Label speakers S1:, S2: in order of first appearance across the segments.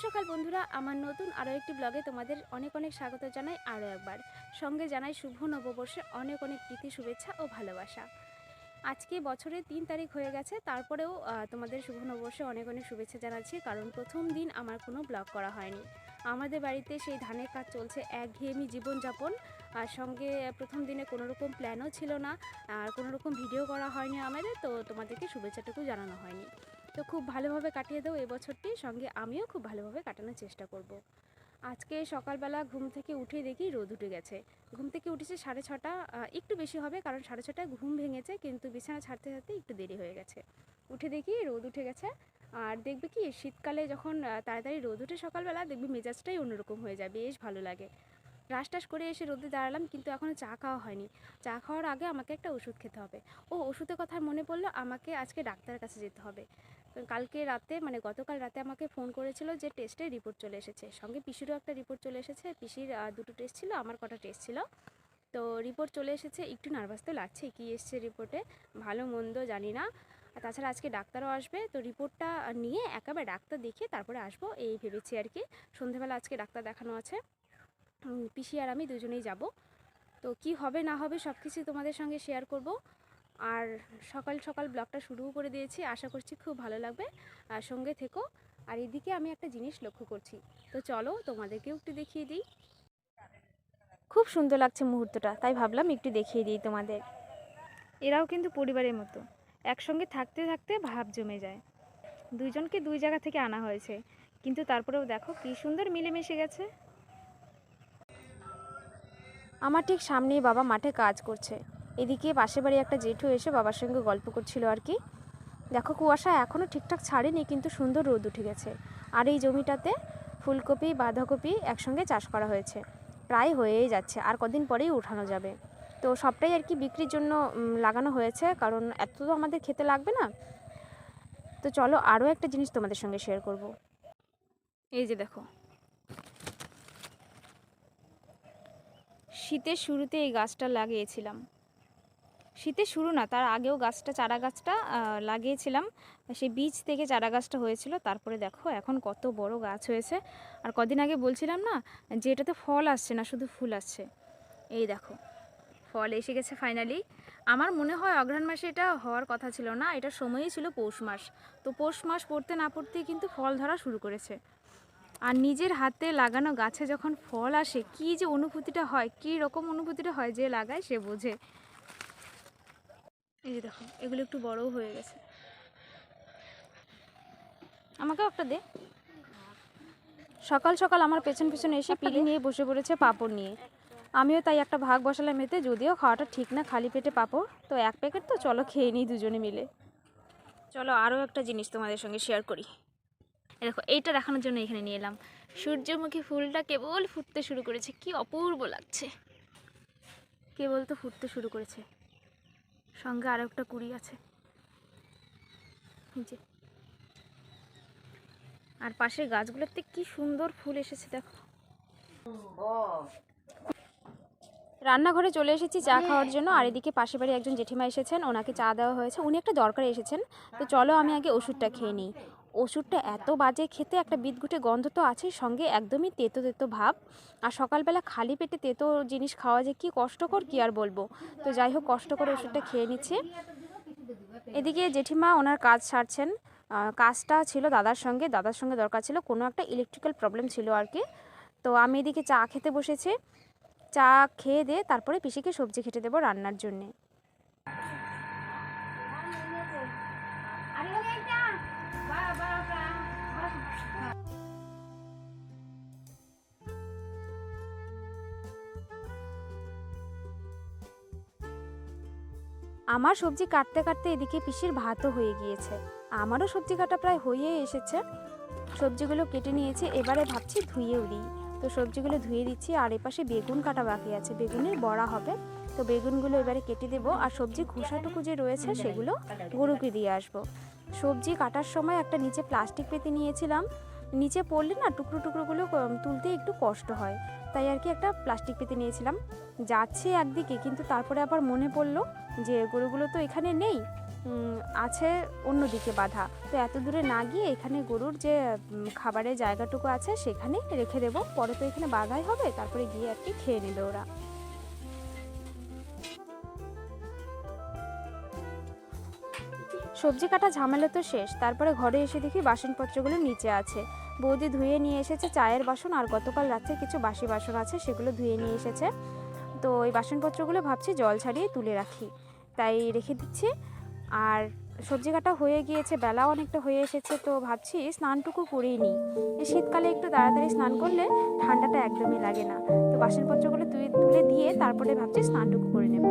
S1: সকাল বন্ধুরা, আমার নতুন আরও একটি ব্লগে তোমাদের অনেক অনেক স্বাগত জানাই। আরও একবার সঙ্গে জানাই শুভ নববর্ষে অনেক অনেক প্রীতি, শুভেচ্ছা ও ভালোবাসা। আজকে বছরের ৩ তারিখ হয়ে গেছে, তারপরেও তোমাদের শুভ নববর্ষে অনেক অনেক শুভেচ্ছা জানাচ্ছি। কারণ প্রথম দিন আমার কোনো ব্লগ করা হয়নি। আমাদের বাড়িতে সেই ধানের কাজ চলছে, একঘেয়েমি জীবনযাপন। আর সঙ্গে প্রথম দিনে কোনো রকম প্ল্যানও ছিল না, আর কোনো রকম ভিডিও করা হয়নি আমাদের, তো তোমাদেরকে শুভেচ্ছাটুকু জানানো হয়নি। তো খুব ভালোভাবে কাটিয়ে দাও এবছরটি, সঙ্গে আমিও খুব ভালোভাবে কাটানোর চেষ্টা করব। আজকে সকালবেলা ঘুম থেকে উঠে দেখি রোদ উঠে গেছে। ঘুম থেকে উঠেছে 6:30, একটু বেশি হবে কারণ 6:30টায় ঘুম ভেঙেছে, কিন্তু বিছানা ছাড়তে ছাড়তে একটু দেরি হয়ে গেছে। উঠে দেখি রোদ উঠে গেছে। আর দেখবে কি, শীতকালে যখন তাড়াতাড়ি রোদ উঠে সকালবেলা, দেখবি মেজাজটাই অন্যরকম হয়ে যায়, বেশ ভালো লাগে। ব্রাশ টাশ করে এসে রোদে দাঁড়ালাম, কিন্তু এখনও চা খাওয়া হয়নি। চা খাওয়ার আগে আমাকে একটা ওষুধ খেতে হবে। ও ওষুধের কথা মনে পড়লো, আমাকে আজকে ডাক্তারের কাছে যেতে হবে। কালকে রাতে মানে গতকাল রাতে আমাকে ফোন করেছিল যে টেস্টের রিপোর্ট চলে এসেছে, সঙ্গে পিসিরও একটা রিপোর্ট চলে এসেছে। পিসির দুটো টেস্ট ছিল, আমার কটা টেস্ট ছিল। তো রিপোর্ট চলে এসেছে, একটু নার্ভাস তো লাগছে, কী এসছে রিপোর্টে ভালো মন্দ জানি না। আর তাছাড়া আজকে ডাক্তারও আসবে, তো রিপোর্টটা নিয়ে একেবারে ডাক্তার দেখিয়ে তারপরে আসবো এই ভেবেছি আর কি। সন্ধেবেলা আজকে ডাক্তার দেখানো আছে, পিসি আর আমি দুজনেই যাব। তো কি হবে না হবে সব কিছু তোমাদের সঙ্গে শেয়ার করব। আর সকাল সকাল ব্লগটা শুরুও করে দিয়েছি, আশা করছি খুব ভালো লাগবে, আর সঙ্গে থেকো। আর এদিকে আমি একটা জিনিস লক্ষ্য করছি, তো চলো তোমাদেরকেও একটু দেখিয়ে দিই। খুব সুন্দর লাগছে মুহূর্তটা, তাই ভাবলাম একটু দেখিয়ে দিই তোমাদের। এরাও কিন্তু পরিবারের মতো, একসঙ্গে থাকতে থাকতে ভাব জমে যায়। দুইজনকে দুই জায়গা থেকে আনা হয়েছে, কিন্তু তারপরেও দেখো কী সুন্দর মিলেমিশে গেছে। আমার ঠিক সামনেই বাবা মাঠে কাজ করছে। এদিকে পাশের বাড়ি একটা জেঠু এসে বাবার সঙ্গে গল্প করছিল আর কি। দেখো কুয়াশা এখনও ঠিকঠাক ছাড়েনি, কিন্তু সুন্দর রোদ উঠে গেছে। আর এই জমিটাতে ফুলকপি বাঁধাকপি একসঙ্গে চাষ করা হয়েছে, প্রায় হয়েই যাচ্ছে, আর কদিন পরেই উঠানো যাবে। তো সবটাই আর কি বিক্রির জন্য লাগানো হয়েছে, কারণ এত তো আমাদের খেতে লাগবে না। তো চলো আরও একটা জিনিস তোমাদের সঙ্গে শেয়ার করব। এই যে দেখো, শীতের শুরুতে এই গাছটা লাগিয়েছিলাম। শীতের শুরু না, তার আগেও গাছটা চারা গাছটা লাগিয়েছিলাম। সেই বীজ থেকে চারা গাছটা হয়েছিল, তারপরে দেখো এখন কত বড় গাছ হয়েছে। আর কদিন আগে বলছিলাম না যে এটাতে ফল আসছে না, শুধু ফুল আসছে। এই দেখো ফল এসে গেছে ফাইনালি। আমার মনে হয় অঘ্রাণ মাসে এটা হওয়ার কথা ছিল না, এটা সময়ই ছিল পৌষ মাস। তো পৌষ মাস পড়তে না পড়তেই কিন্তু ফল ধরা শুরু করেছে। আর নিজের হাতে লাগানো গাছে যখন ফল আসে, কী যে অনুভূতিটা হয়, কী রকম অনুভূতিটা হয়, যে লাগায় সে বোঝে। এই যে দেখো এগুলো একটু বড়ও হয়ে গেছে। আমাকেও একটা দে। সকাল সকাল আমার পেছন পেছন এসে পিলি নিয়ে বসে পড়েছে পাঁপড় নিয়ে। আমিও তাই একটা ভাগ বসালাম এতে, যদিও খাওয়াটা ঠিক না খালি পেটে পাঁপড়, তো এক প্যাকেট তো চলো খেয়ে নিই দুজনে মিলে। চলো আরও একটা জিনিস তোমাদের সঙ্গে শেয়ার করি। দেখো এইটা দেখানোর জন্য এখানে নিয়ে এলাম। সূর্যমুখী ফুলটা কেবল ফুটতে শুরু করেছে, কি অপূর্ব লাগছে। কেবল তো ফুটতে শুরু করেছে, সঙ্গে আরও একটা কুড়ি আছে যে। আর পাশের গাছগুলোতে কি সুন্দর ফুল এসেছে দেখো। রান্নাঘরে চলে এসেছি চা খাওয়ার জন্য। আর এদিকে পাশের বাড়ি একজন জেঠিমা এসেছেন, ওনাকে চা দেওয়া হয়েছে, উনি একটা দরকারে এসেছেন। তো চলো আমি আগে ওষুধটা খেয়ে নিই। ওষুধটা এত বাজে খেতে, একটা বিদঘুটে গন্ধ তো আছে, সঙ্গে একদমই তেতো তেতো ভাব। আর সকালবেলা খালি পেটে তেতো জিনিস খাওয়া যে কি কষ্টকর, কি আর বলবো। তো যাই হোক, কষ্ট করে ওষুধটা খেয়ে নিচ্ছি। এদিকে জেঠিমা ওনার কাজ সারছেন। কাজটা ছিল দাদার সঙ্গে দরকার ছিল, কোনো একটা ইলেকট্রিক্যাল প্রবলেম ছিল আর কি। তো আমি এদিকে চা খেতে বসেছি। চা খেয়ে দিয়ে তারপরে পিসিকে সবজি খেতে দেবো রান্নার জন্যে। আমার সবজি কাটতে কাটতে এদিকে পিসির ভাতও হয়ে গিয়েছে। আমারও সবজি কাটা প্রায় হয়ে এসেছে। সবজিগুলো কেটে নিয়েছি, এবারে ভাবছি ধুয়েও দিই। তো সবজিগুলো ধুয়ে দিচ্ছি। আর এপাশে বেগুন কাটা বাকি আছে, বেগুনের বড়া হবে। তো বেগুনগুলো এবারে কেটে দেবো। আর সবজি খোসাটুকু যে রয়েছে সেগুলো গরুকে দিয়ে আসবো। সবজি কাটার সময় একটা নিচে প্লাস্টিক পেতে নিয়েছিলাম, নিচে পড়লে না টুকরো টুকরোগুলো তুলতে একটু কষ্ট হয়, তাই আর কি একটা প্লাস্টিক পেতে নিয়েছিলাম। যাচ্ছে একদিকে, কিন্তু তারপরে আবার মনে পড়লো যে গরুগুলো তো এখানে নেই, আছে অন্যদিকে বাঁধা। তো এত দূরে না গিয়ে এখানে গরুর যে খাবারের জায়গাটুকু আছে সেখানে রেখে দেবো, পরে তো এখানে বাঁধাই হবে, তারপরে গিয়ে আর কি খেয়ে নেবে ওরা। সবজি কাটা ঝামেলা তো শেষ, তারপরে ঘরে এসে দেখি বাসনপত্রগুলো নিচে আছে। বৌদি ধুয়ে নিয়ে এসেছে চায়ের বাসন, আর গতকাল রাতে কিছু বাসি বাসন আছে সেগুলো ধুয়ে নিয়ে এসেছে। তো ওই বাসনপত্রগুলো ভাবছি জল ছাড়িয়ে তুলে রাখি, তাই রেখে দিচ্ছি। আর সবজি কাটা হয়ে গিয়েছে, বেলাও অনেকটা হয়ে এসেছে, তো ভাবছি স্নানটুকু করেই নিই। এই শীতকালে একটু তাড়াতাড়ি স্নান করলে ঠান্ডাটা একদমই লাগে না। তো বাসনপত্রগুলো তুলে দিয়ে তারপরে ভাবছি স্নানটুকু করে নেব।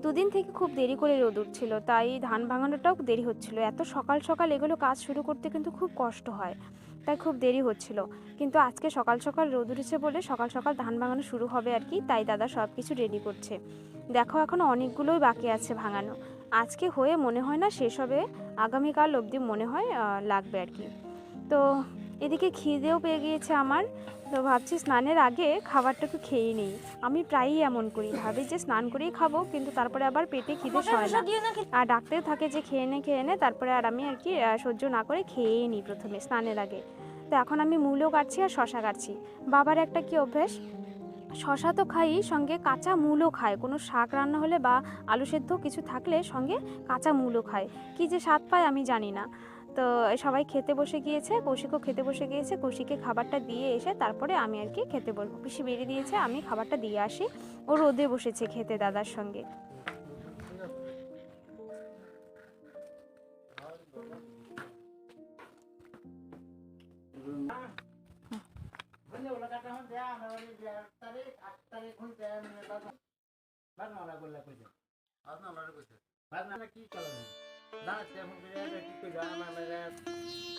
S1: দুদিন থেকে খুব দেরি করে রোদ উঠছিল, তাই ধান ভাঙানোটাও দেরি হচ্ছিল। এত সকাল সকাল এগুলো কাজ শুরু করতে কিন্তু খুব কষ্ট হয়, তাই খুব দেরি হচ্ছিল। কিন্তু আজকে সকাল সকাল রোদ উঠেছে বলে সকাল সকাল ধান ভাঙানো শুরু হবে আর কি, তাই দাদা সব কিছু রেডি করছে। দেখো এখনও অনেকগুলোই বাকি আছে ভাঙানো, আজকে হয়ে মনে হয় না শেষ হবে, আগামীকাল অবধি মনে হয় লাগবে আর কি। তো এদিকে খিদেও পেয়ে গিয়েছে আমার, তো ভাবছি স্নানের আগে খাবারটা একটু খেয়ে নিই। আমি প্রায়ই এমন করি, ভাবি যে স্নান করেই খাবো, কিন্তু তারপরে আবার পেটে খিদে সয় না, আর ডাক্তার থাকে যে খেয়ে নে, তারপরে আর আমি আর কি সহ্য না করে খেয়েই নিই প্রথমে স্নানের আগে। তো এখন আমি মূলো কাটছি আর শশা কাটছি। বাবার একটা কি অভ্যেস, শশা তো খাই, সঙ্গে কাঁচা মূলও খায়, কোনো শাক রান্না হলে বা আলু সেদ্ধ কিছু থাকলে সঙ্গে কাঁচা মূলও খায়, কী যে স্বাদ পায় আমি জানি না। তো সবাই খেতে বসে গিয়েছে, কৌশিকও খেতে বসে গিয়েছে, কৌশিককে খাবারটা দিয়ে এসে তারপরে আমি আর কি খেতে বলবো। পিসি বেরিয়ে দিয়েছে, আমি খাবারটা দিয়ে আসি। ও রোদে বসেছে খেতে দাদার সঙ্গে।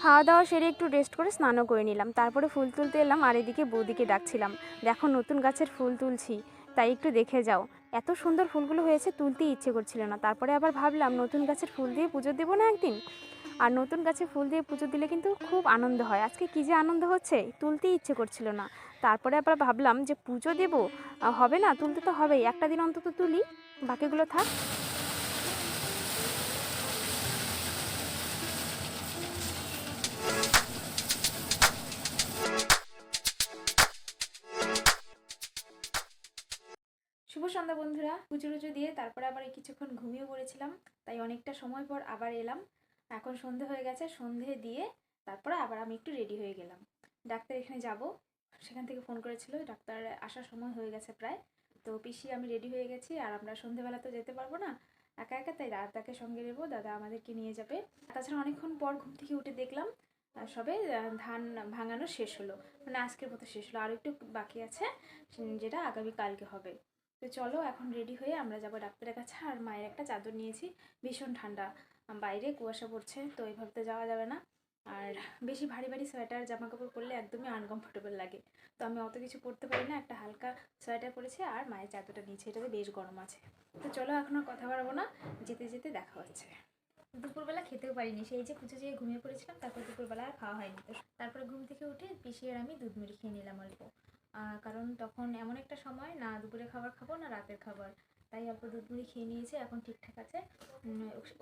S1: খাওয়া দাওয়া সেরে একটু রেস্ট করে স্নানও করে নিলাম, তারপরে ফুল তুলতে এলাম। আর এদিকে বৌদিকে ডাকছিলাম, দেখো নতুন গাছের ফুল তুলছি, তাই একটু দেখে যাও। এত সুন্দর ফুলগুলো হয়েছে, তুলতেই ইচ্ছে করছিল না। তারপরে আবার ভাবলাম নতুন গাছের ফুল দিয়ে পুজো দেবো না একদিন, আর নতুন গাছে ফুল দিয়ে পুজো দিলে কিন্তু খুব আনন্দ হয়। আজকে কী যে আনন্দ হচ্ছে, তুলতেই ইচ্ছে করছিল না। তারপরে আবার ভাবলাম যে পুজো দেবো, হবে না, তুলতে তো হবেই, একটা দিন অন্তত তুলি, বাকিগুলো থাক। শুভ সন্ধ্যা বন্ধুরা, পুজো টুজো দিয়ে তারপরে আবার কিছুক্ষণ ঘুমিয়ে পড়েছিলাম, তাই অনেকটা সময় পর আবার এলাম। এখন সন্ধে হয়ে গেছে, সন্ধে দিয়ে তারপরে আবার আমি একটু রেডি হয়ে গেলাম। ডাক্তার এখানে যাব, সেখান থেকে ফোন করেছিল, ডাক্তার আসার সময় হয়ে গেছে প্রায়। তো পিসি আমি রেডি হয়ে গেছি, আর আমরা সন্ধেবেলা তো যেতে পারবো না একা একা, তাই দাদাকে সঙ্গে নেবো, দাদা আমাদেরকে নিয়ে যাবে। তাছাড়া অনেকক্ষণ পর ঘুম থেকে উঠে দেখলাম সবে ধান ভাঙানো শেষ হলো, মানে আজকের মতো শেষ হলো, আর একটু বাকি আছে যেটা আগামীকালকে হবে। তো চলো এখন রেডি হয়ে আমরা যাবো ডাক্তারের কাছে। আর মায়ের একটা চাদর নিয়েছি, ভীষণ ঠান্ডা, বাইরে কুয়াশা পড়ছে, তো এইভাবে তো যাওয়া যাবে না। আর বেশি ভারী ভারী সোয়েটার জামা কাপড় পরলে একদমই আনকমফোর্টেবল লাগে, তো আমি অত কিছু পরতে পারি না, একটা হালকা সোয়েটার পরেছি আর মায়ের চাদরটা নিয়েছি, এটাতে বেশ গরম আছে। তো চলো এখন আর কথা বাড়াবো না, যেতে যেতে দেখা হচ্ছে। দুপুরবেলা খেতেও পারিনি, সেই যে পুজো যেয়ে ঘুমিয়ে পড়েছিলাম, তারপর দুপুরবেলা আর খাওয়া হয়নি। তো তারপরে ঘুম থেকে উঠে পিসি আর আমি দুধ মুড়ি খেয়ে নিলাম অল্প, কারণ তখন এমন একটা সময় না দুপুরে খাবার খাবো না রাতের খাবার, তাই অল্প দুধ মুড়ি খেয়ে নিয়েছি, এখন ঠিকঠাক আছে।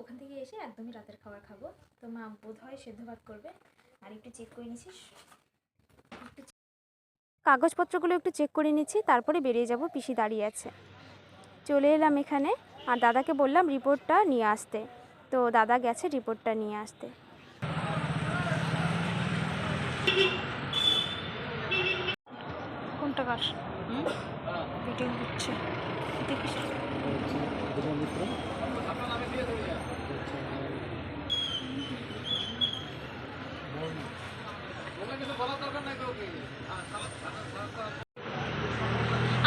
S1: ওখান থেকে এসে একদমই রাতের খাবার খাবো। তো মা বোধ হয় সেদ্ধ ভাত করবে, আর একটু চেক করে নিছিস, কাগজপত্রগুলো একটু চেক করে নিচ্ছি, তারপরে বেরিয়ে যাব। পিসি দাঁড়িয়ে আছে, চলে এলাম এখানে, আর দাদাকে বললাম রিপোর্টটা নিয়ে আসতে, তো দাদা গেছে রিপোর্টটা নিয়ে আসতে। কোনটা কার ভিডিও দিচ্ছে দেখিস?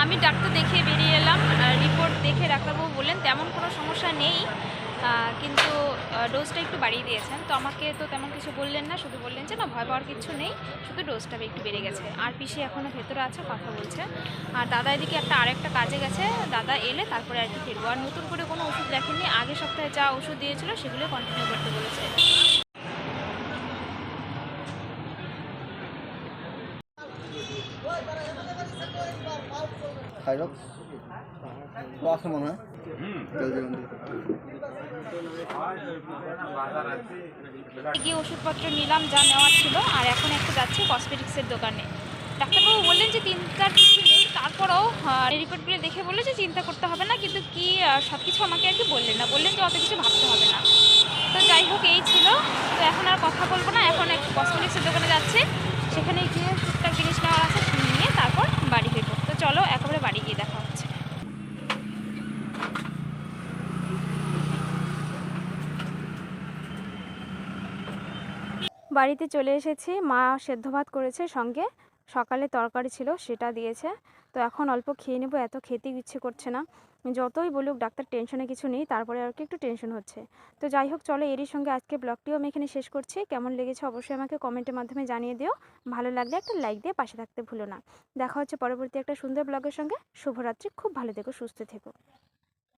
S1: আমি ডাক্তার দেখিয়ে বেরিয়ে এলাম। রিপোর্ট দেখে ডাক্তারবাবু বললেন তেমন কোনো সমস্যা নেই, কিন্তু ডোজটা একটু বাড়িয়ে দিয়েছেন। তো আমাকে তো তেমন কিছু বললেন না, শুধু বললেন যে না ভয় পাওয়ার কিছু নেই, শুধু ডোজটা একটু বেড়ে গেছে। আর পিসি এখনও ভেতরে আছে, কথা বলছে। আর দাদা এদিকে আরেকটা কাজে গেছে, দাদা এলে তারপরে আর কি ফিরবো। আর নতুন করে কোনো ওষুধ লেখেননি, আগের সপ্তাহে যা ওষুধ দিয়েছিল সেগুলো কন্টিনিউ করতে বলেছে। গিয়ে ওষুধপত্র নিলাম যা নেওয়ার ছিল, আর এখন একটা যাচ্ছে কসমেটিক্সের দোকানে। ডাক্তারবাবু বললেন যে চিন্তার কিছু নেই, তারপরেও রিপোর্টগুলো দেখে বললো যে চিন্তা করতে হবে না, কিন্তু কি সব কিছু আমাকে আর কি বললেন না, বললেন যে অত কিছু ভাবতে হবে না। তো যাই হোক, এই ছিল। তো এখন আর কথা বলবো না, এখন একটু কসমেটিক্সের দোকানে যাচ্ছে, সেখানে গিয়ে টুকটাক জিনিস নেওয়ার আছে নিয়ে তারপর বাড়ি ফিরবো। তো চলো একেবারে বাড়ি গিয়ে দেখা হচ্ছে। বাড়িতে চলে এসেছি, মা সেদ্ধ ভাত করেছে, সঙ্গে সকালে তরকারি ছিল সেটা দিয়েছে। তো এখন অল্প খেয়ে নেবো, এত খেতে ইচ্ছে করছে না। যতই বলুক ডাক্তার টেনশনে কিছু নেই, তারপরে আর কি একটু টেনশন হচ্ছে। তো যাই হোক চলো, এরই সঙ্গে আজকে ব্লগটিও আমি এখানে শেষ করছি। কেমন লেগেছে অবশ্যই আমাকে কমেন্টের মাধ্যমে জানিয়ে দিও। ভালো লাগলে একটা লাইক দিয়ে পাশে থাকতে ভুলো না। দেখা হচ্ছে পরবর্তী একটা সুন্দর ব্লগের সঙ্গে। শুভরাত্রি, খুব ভালো থেকো, সুস্থ থেকো।